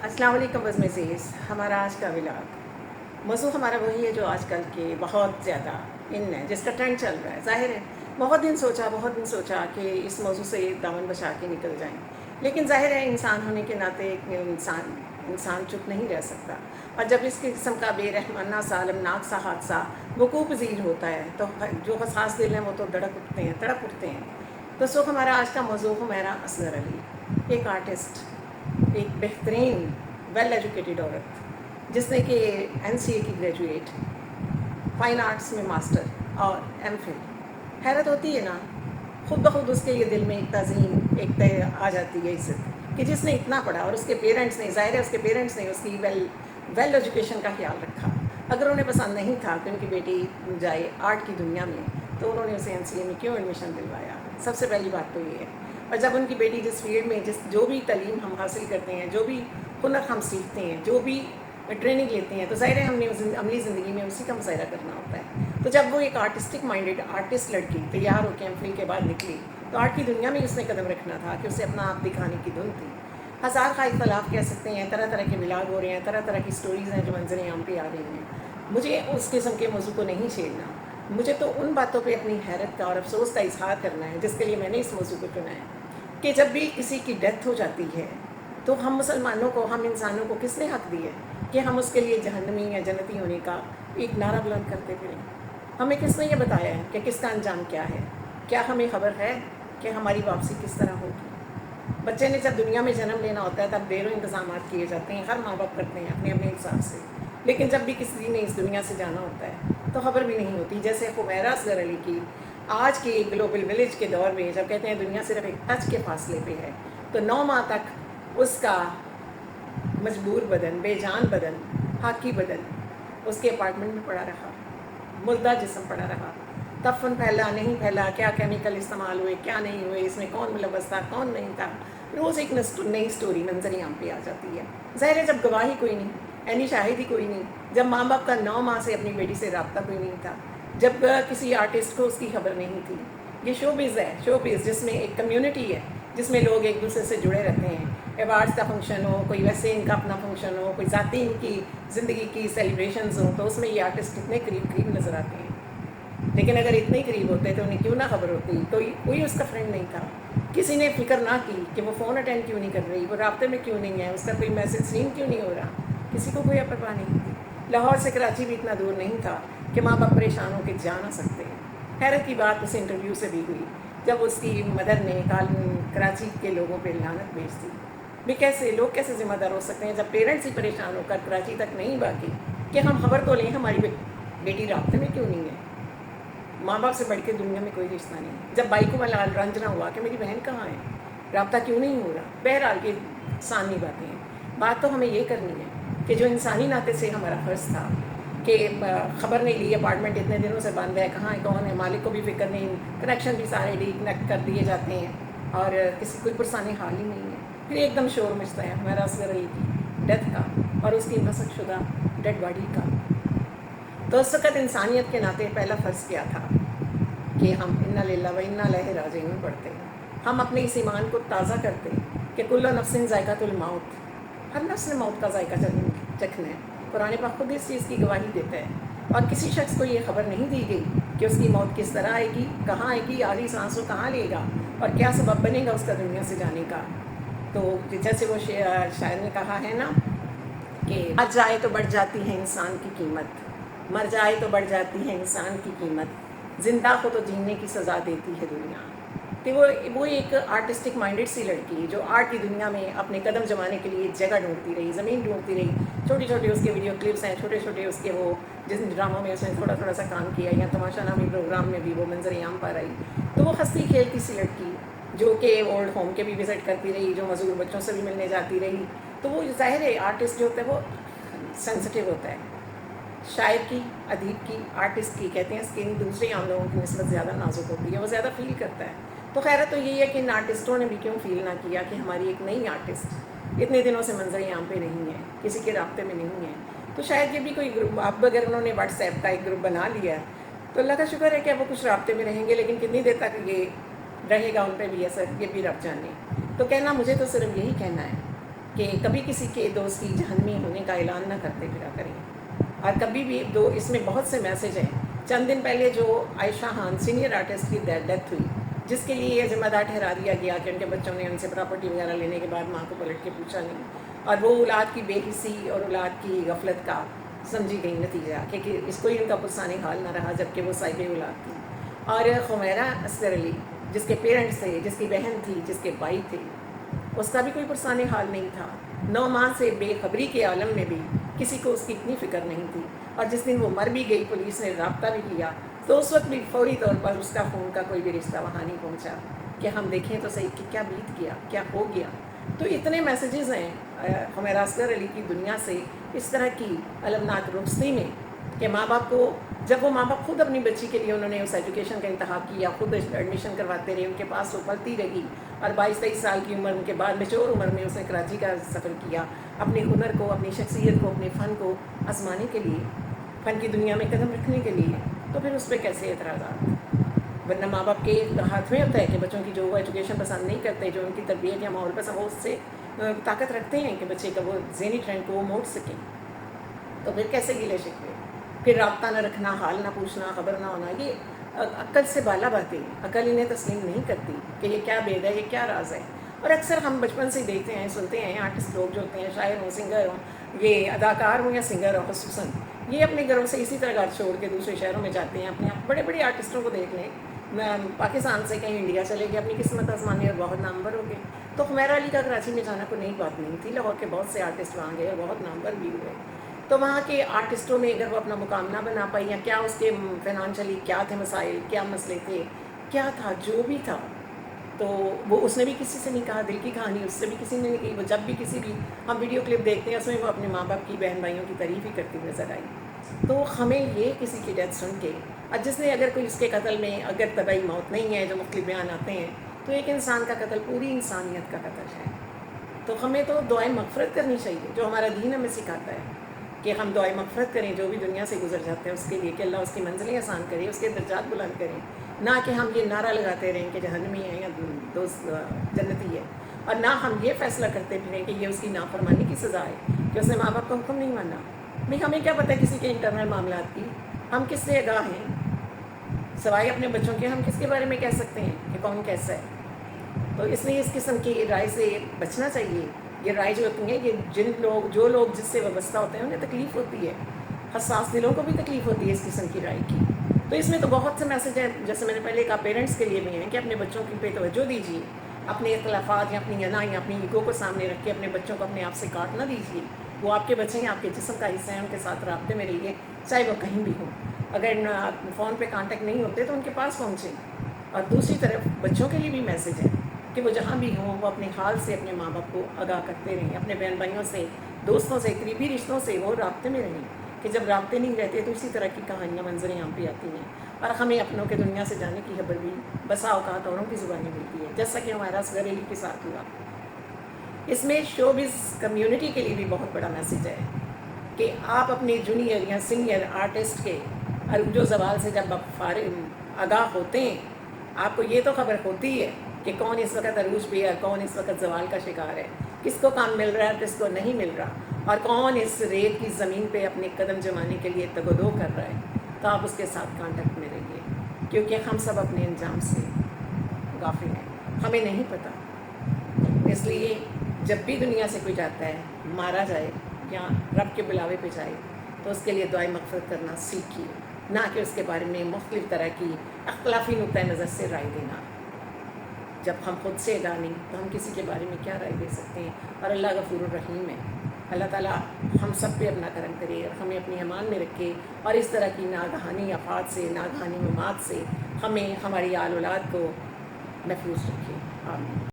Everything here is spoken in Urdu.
السلام علیکم بزم عزیز. ہمارا آج کا ولاگ موضوع ہمارا وہی ہے جو آج کل کے بہت زیادہ ان ہے، جس کا ٹرینڈ چل رہا ہے. ظاہر ہے بہت دن سوچا کہ اس موضوع سے دامن بچا کے نکل جائیں، لیکن ظاہر ہے انسان ہونے کے ناطے انسان چپ نہیں رہ سکتا. اور جب اس قسم کا بے رحمانہ سا المناک سا حادثہ وقوع پذیر ہوتا ہے تو جو حساس دل ہیں وہ تو تڑپ اٹھتے ہیں. تو سو ہمارا آج کا موضوع حمیرہ اصغر علی، ایک آرٹسٹ، ایک بہترین ویل ایجوکیٹڈ عورت جس نے کہ NCA کی گریجویٹ، فائن آرٹس میں ماسٹر اور MPhil. حیرت ہوتی ہے نا، خود بخود اس کے لیے دل میں ایک تعظیم، ایک آ جاتی ہے عزت کہ جس نے اتنا پڑھا اور اس کے پیرنٹس نے، ظاہر ہے اس کے پیرنٹس نے اس کی ویل ایجوکیشن کا خیال رکھا. اگر انہیں پسند نہیں تھا کہ ان کی بیٹی جائے آرٹ کی دنیا میں تو انہوں نے اسے NCA میں کیوں ایڈمیشن دلوایا؟ سب سے پہلی بات تو یہ ہے. اور جب ان کی بیٹی جس فیلڈ میں جو بھی تعلیم ہم حاصل کرتے ہیں، جو بھی ہنر ہم سیکھتے ہیں، جو بھی ٹریننگ لیتے ہیں، تو ظاہر ہے ہم نے عملی زندگی میں اسی کا مظاہرہ کرنا ہوتا ہے. تو جب وہ ایک آرٹسٹک مائنڈیڈ آرٹسٹ لڑکی تیار ہو کے MPhil کے بعد نکلی تو آرٹ کی دنیا میں اس نے قدم رکھنا تھا کہ اسے اپنا آپ دکھانے کی دھن تھی. ہزار خواہ اختلاف کہہ سکتے ہیں، طرح طرح کے ولاگ ہو رہے ہیں، طرح طرح کی سٹوریز ہیں جو منظر عام پہ آ رہی ہیں. مجھے اس قسم کے موضوع کو نہیں چھیڑنا، مجھے تو ان باتوں پہ اپنی حیرت کا اور افسوس کا اظہار کرنا ہے جس کے لیے میں نے اس موضوع کو چنا ہے کہ جب بھی کسی کی ڈیتھ ہو جاتی ہے تو ہم مسلمانوں کو، ہم انسانوں کو کس نے حق دی ہے کہ ہم اس کے لیے جہنمی یا جنتی ہونے کا ایک نعرہ بلند کرتے پھریں؟ ہمیں کس نے یہ بتایا ہے کہ کس کا انجام کیا ہے؟ کیا ہمیں خبر ہے کہ ہماری واپسی کس طرح ہوگی؟ بچے نے جب دنیا میں جنم لینا ہوتا ہے تب ڈھیروں انتظامات کیے جاتے ہیں، ہر ماں باپ کرتے ہیں اپنے اپنے حساب سے، لیکن جب بھی کسی نے اس دنیا سے جانا ہوتا ہے تو خبر بھی نہیں ہوتی. جیسے حمیرہ اصغر علی کی آج کے گلوبل ولیج کے دور میں جب کہتے ہیں دنیا صرف ایک ٹچ کے فاصلے پہ ہے، تو 9 ماہ تک اس کا مجبور بدن، بے جان بدن، ہاکی بدن اس کے اپارٹمنٹ میں پڑا رہا، مردہ جسم پڑا رہا. تفن پھیلا نہیں پھیلا، کیا کیمیکل استعمال ہوئے، کیا نہیں ہوئے، اس میں کون ملوث تھا، کون نہیں تھا، روز ایک نئی سٹوری منظر عام پہ آ جاتی ہے. ظاہر ہے جب گواہی کوئی نہیں، عینی شاہدی کوئی نہیں، جب ماں باپ کا 9 ماہ سے اپنی بیٹی سے رابطہ کوئی نہیں تھا، جب کسی آرٹسٹ کو اس کی خبر نہیں تھی. یہ شوبز ہے، شوبز جس میں ایک کمیونٹی ہے، جس میں لوگ ایک دوسرے سے جڑے رہتے ہیں. ایوارڈس کا فنکشن ہو، کوئی ویسے ان کا اپنا فنکشن ہو، کوئی ذاتی ان کی زندگی کی سیلیبریشنز ہوں، تو اس میں یہ آرٹسٹ کتنے قریب نظر آتے ہیں. لیکن اگر اتنے قریب ہوتے تو انہیں کیوں نہ خبر ہوتی؟ کوئی اس کا فرینڈ نہیں تھا، کسی نے فکر نہ کی کہ وہ فون اٹینڈ کیوں نہیں کر رہی، وہ رابطے میں کیوں نہیں ہے، اس کا کوئی میسج سین کیوں نہیں ہو رہا، کسی کو کوئی پرواہ نہیں تھی. لاہور سے کراچی بھی اتنا دور نہیں تھا کہ ماں باپ پریشان ہو کے جا نہ سکتے. حیرت کی بات اس انٹرویو سے بھی ہوئی جب اس کی مدر نے کراچی کے لوگوں پہ لعنت بھیج دی. بھی کیسے لوگ کیسے ذمہ دار ہو سکتے ہیں جب پیرنٹس ہی پریشان ہو کر کراچی تک نہیں بھاگے کہ ہم خبر تو لیں ہماری بیٹی رابطے میں کیوں نہیں ہے. ماں باپ سے بڑھ کے دنیا میں کوئی رشتہ نہیں. جب بھائی کو ملال رنج نہ ہوا کہ میری بہن کہاں ہے، رابطہ کیوں نہیں ہو رہا. بہرحال کی انسانی باتیں ہیں. بات تو ہمیں یہ کرنی ہے کہ جو انسانی ناطے سے ہمارا فرض تھا کہ خبر نہیں لی، اپارٹمنٹ اتنے دنوں سے بند ہے، کہاں ہے، کون ہے، مالک کو بھی فکر نہیں، کنیکشن بھی سارے ڈسکنیکٹ کر دیے جاتے ہیں اور کسی کوئی پرسانی حال ہی نہیں ہے. پھر ایک دم شور مچتا ہے حمیرہ اصغر علی کی ڈیتھ کا اور اس کی مسخ شدہ ڈیڈ باڈی کا. تو اس وقت انسانیت کے ناطے پہلا فرض کیا تھا کہ ہم انا للہ و انا الیہ راجعون پڑھتے ہیں. ہم اپنے اس ایمان کو تازہ کرتے ہیں کہ کل نفس ذائقۃ الموت، ہر نفس نے موت کا ذائقہ چکھنا ہے. قرآن پاک خود اس چیز کی گواہی دیتا ہے اور کسی شخص کو یہ خبر نہیں دی گئی کہ اس کی موت کس طرح آئے گی، کہاں آئے گی، آخری سانس کو کہاں لے گا اور کیا سبب بنے گا اس کا دنیا سے جانے کا. تو جیسے وہ شاعر نے کہا ہے نا کہ مر جائے تو بڑھ جاتی ہے انسان کی قیمت، مر جائے تو بڑھ جاتی ہے انسان کی قیمت، زندہ کو تو جینے کی سزا دیتی ہے دنیا. کہ وہ ایک آرٹسٹک مائنڈیڈ سی لڑکی جو آرٹ کی دنیا میں اپنے قدم جمانے کے لیے جگہ ڈھونڈتی رہی، زمین ڈھونڈتی رہی. چھوٹی چھوٹی اس کے ویڈیو کلپس ہیں، چھوٹے چھوٹے اس کے وہ جس ڈراموں میں اس نے تھوڑا تھوڑا سا کام کیا، یا تماشا نامی پروگرام میں بھی وہ منظر عام پر آئی. تو وہ ہنستی کھیلتی سی لڑکی جو کہ اولڈ ہوم کے بھی وزٹ کرتی رہی، جو معذور بچوں سے بھی ملنے جاتی رہی. تو وہ ظاہر ہے آرٹسٹ جو ہوتا ہے وہ سینسٹیو ہوتا ہے. شاعر کی، ادیب کی، آرٹسٹ کی کہتے ہیں اسکن دوسرے عام لوگوں کی نسبت زیادہ نازک ہوتی ہے، وہ زیادہ فیل کرتا ہے. تو خیر تو یہی ہے کہ ان آرٹسٹوں نے بھی کیوں فیل نہ کیا کہ ہماری ایک نئی آرٹسٹ اتنے دنوں سے منظر عام پہ نہیں ہے، کسی کے رابطے میں نہیں ہے. تو شاید یہ بھی کوئی گروپ، اب اگر انہوں نے واٹس ایپ کا ایک گروپ بنا لیا ہے تو اللہ کا شکر ہے کہ اب وہ کچھ رابطے میں رہیں گے، لیکن کتنی دیر تک یہ رہے گا ان پہ بھی اثر یہ بھی رب جانے. تو کہنا مجھے تو صرف یہی کہنا ہے کہ کبھی کسی کے دوست کی جہنمی ہونے کا اعلان نہ کرتے پھرا کریں. اور کبھی بھی اس میں بہت سے میسیج ہیں. چند دن پہلے جو عائشہ خان سینئر آرٹسٹ کی ڈیتھ ہوئی، جس کے لیے یہ ذمہ دار ٹھہرا دیا گیا کہ ان کے بچوں نے ان سے پراپرٹی وغیرہ لینے کے بعد ماں کو پلٹ کے پوچھا نہیں، اور وہ اولاد کی بے حسی اور اولاد کی غفلت کا سمجھی گئی نتیجہ کہ اس کو ہی ان کا پرسانی حال نہ رہا، جبکہ وہ صاحب اولاد تھی. اور خمیرہ اصغر علی جس کے پیرنٹس تھے، جس کی بہن تھی، جس کے بھائی تھے، اس کا بھی کوئی پرسانی حال نہیں تھا. 9 ماہ سے بے خبری کے عالم میں بھی کسی کو اس کی اتنی فکر نہیں تھی. اور جس دن وہ مر بھی گئی، پولیس نے رابطہ بھی کیا، تو اس وقت بھی فوری طور پر اس کا خون کا کوئی بھی رشتہ وہاں نہیں پہنچا کہ ہم دیکھیں تو صحیح کہ کیا بیت گیا، کیا ہو گیا. تو اتنے میسیجز ہیں خمیرہ اصغر علی کی دنیا سے اس طرح کی المناک رخصتی میں کہ ماں باپ کو، جب وہ ماں باپ خود اپنی بچی کے لیے انہوں نے اس ایجوکیشن کا انتخاب کیا، خود ایڈمیشن کرواتے رہے، ان کے پاس وہ پڑھتی رہی، اور 22-23 سال کی عمر کے بعد میچور عمر میں اس نے کراچی کا سفر کیا اپنے ہنر کو، اپنی شخصیت کو، اپنے فن کو آزمانے کے لیے، فن کی دنیا میں قدم رکھنے کے لیے. تو پھر اس پہ کیسے اعتراضات؟ ورنہ ماں باپ کے ہاتھ میں ہوتا ہے کہ بچوں کی جو وہ ایجوکیشن پسند نہیں کرتے، جو ان کی تربیت یا ماحول پسند، وہ اس سے طاقت رکھتے ہیں کہ بچے کا وہ ذہنی ٹرینڈ کو وہ موڑ سکیں. تو پھر کیسے گلے شکوے؟ پھر رابطہ نہ رکھنا، حال نہ پوچھنا، خبر نہ ہونا، یہ عقل سے بالا باتیں. عقل انہیں تسلیم نہیں کرتی کہ یہ کیا بید ہے، یہ کیا راز ہے. اور اکثر ہم بچپن سے دیکھتے ہیں، سنتے ہیں، آرٹسٹ لوگ جو ہوتے ہیں، شاعر ہوں، سنگر ہوں، یہ اداکار ہوں یا سنگر ہوں خصوصاً، یہ اپنے گھروں سے اسی طرح گھر چھوڑ کے دوسرے شہروں میں جاتے ہیں. اپنے بڑے بڑے آرٹسٹوں کو دیکھ لیں، پاکستان سے کہیں انڈیا چلے گئے اپنی قسمت آزمانے اور بہت نامور ہو گئے. تو خمیرہ علی کا کراچی میں جانا کوئی نئی بات نہیں تھی. لاہور کے بہت سے آرٹسٹ وہاں گئے اور بہت نامور بھی ہوئے. تو وہاں کے آرٹسٹوں میں اگر وہ اپنا مقام نہ بنا پائی، یا کیا اس کے فائنانشلی کیا تھے مسائل، کیا مسئلے تھے، کیا تھا، جو بھی تھا، تو وہ اس نے بھی کسی سے نہیں کہا. دل کی کہانی اس سے بھی کسی نے نہیں کی. وہ جب بھی کسی بھی ہم ویڈیو کلپ دیکھتے ہیں، اس میں وہ اپنے ماں باپ کی، بہن بھائیوں کی تعریف ہی کرتی نظر آئی. تو ہمیں یہ کسی کی ڈیتھ سن کے، اور جس نے اگر کوئی اس کے قتل میں اگر طبعی موت نہیں ہے، جو مختلف بیان آتے ہیں، تو ایک انسان کا قتل پوری انسانیت کا قتل ہے. تو ہمیں تو دعائیں مغفرت کرنی چاہیے، جو ہمارا دین ہمیں سکھاتا ہے کہ ہم دعائیں مغفرت کریں جو بھی دنیا سے گزر جاتے ہیں اس کے لیے، کہ اللہ اس کی منزلیں آسان کرے، اس کے درجات بلند کریں. نہ کہ ہم یہ نعرہ لگاتے رہیں کہ جہنمی ہے یا دوست جنتی ہے، اور نہ ہم یہ فیصلہ کرتے پھریں کہ یہ اس کی نافرمانی کی سزا ہے کہ اس نے ماں باپ کا حکم نہیں مانا. نہیں، ہمیں کیا پتہ ہے کسی کے انٹرنل معاملات کی؟ ہم کس سے آگاہ ہیں سوائے اپنے بچوں کے؟ ہم کس کے بارے میں کہہ سکتے ہیں کہ کون کیسا ہے؟ تو اس لیے اس قسم کی رائے سے بچنا چاہیے. یہ رائے جو ہوتی ہیں، یہ جو لوگ جس سے وابستہ ہوتے ہیں انہیں تکلیف ہوتی ہے، حساس دلوں کو بھی تکلیف ہوتی ہے اس قسم کی رائے کی. تو اس میں تو بہت سے میسیج ہیں، جیسے میں نے پہلے کہا، پیرنٹس کے لیے بھی ہیں کہ اپنے بچوں کی پہ توجہ دیجیے، اپنے اختلافات یا اپنی انا یا اپنی ایگو کو سامنے رکھ کے اپنے بچوں کو اپنے آپ سے کاٹ نہ دیجیے. وہ آپ کے بچے ہیں، آپ کے جسم کا حصہ ہیں، ان کے ساتھ رابطے میں رہیے، چاہے وہ کہیں بھی ہوں. اگر فون پہ کانٹیکٹ نہیں ہوتے تو ان کے پاس پہنچیں. اور دوسری طرف بچوں کے لیے بھی میسیج ہے کہ وہ جہاں بھی ہوں، وہ اپنے حال سے اپنے ماں باپ کو آگاہ کرتے رہیں، اپنے بہن بھائیوں سے، دوستوں سے، قریبی رشتوں سے وہ رابطے میں رہیں. کہ جب رابطے نہیں رہتے تو اسی طرح کی کہانیاں، منظریں یہاں پہ آتی ہیں، اور ہمیں اپنوں کے دنیا سے جانے کی خبر بھی بسا اوقات اوروں کی زبانی ملتی ہے، جیسا کہ ہمارا اصغر علی کے ساتھ ہوا. اس میں شوبز کمیونٹی کے لیے بھی بہت بڑا میسیج ہے کہ آپ اپنے جونیئر یا سینئر آرٹسٹ کے عروج و زوال سے جب آپ فارغ آگاہ ہوتے ہیں، آپ کو یہ تو خبر ہوتی ہے کہ کون اس وقت عروج پہ ہے، کون اس وقت زوال کا شکار ہے، کس کو کام مل رہا ہے، کس کو نہیں مل رہا، اور کون اس ریت کی زمین پہ اپنے قدم جمانے کے لیے تگ و دو کر رہا ہے. تو آپ اس کے ساتھ کانٹیکٹ میں رہیے، کیونکہ ہم سب اپنے انجام سے غافل ہیں، ہمیں نہیں پتہ. اس لیے جب بھی دنیا سے کوئی جاتا ہے، مارا جائے یا رب کے بلاوے پہ جائے، تو اس کے لیے دعائیں مغفرت کرنا سیکھیے، نہ کہ اس کے بارے میں مختلف طرح کی اختلافی نقطۂ نظر سے رائے دینا. جب ہم خود سے آگاہ نہیں تو ہم کسی کے بارے میں کیا رائے دے سکتے ہیں؟ اور اللہ غفور الرحیم ہے. اللہ تعالیٰ ہم سب پہ اپنا کرم کرے اور ہمیں اپنی امان میں رکھے، اور اس طرح کی ناگہانی آفات سے، ناگہانی ممات سے ہمیں، ہماری آل اولاد کو محفوظ رکھے. آمین.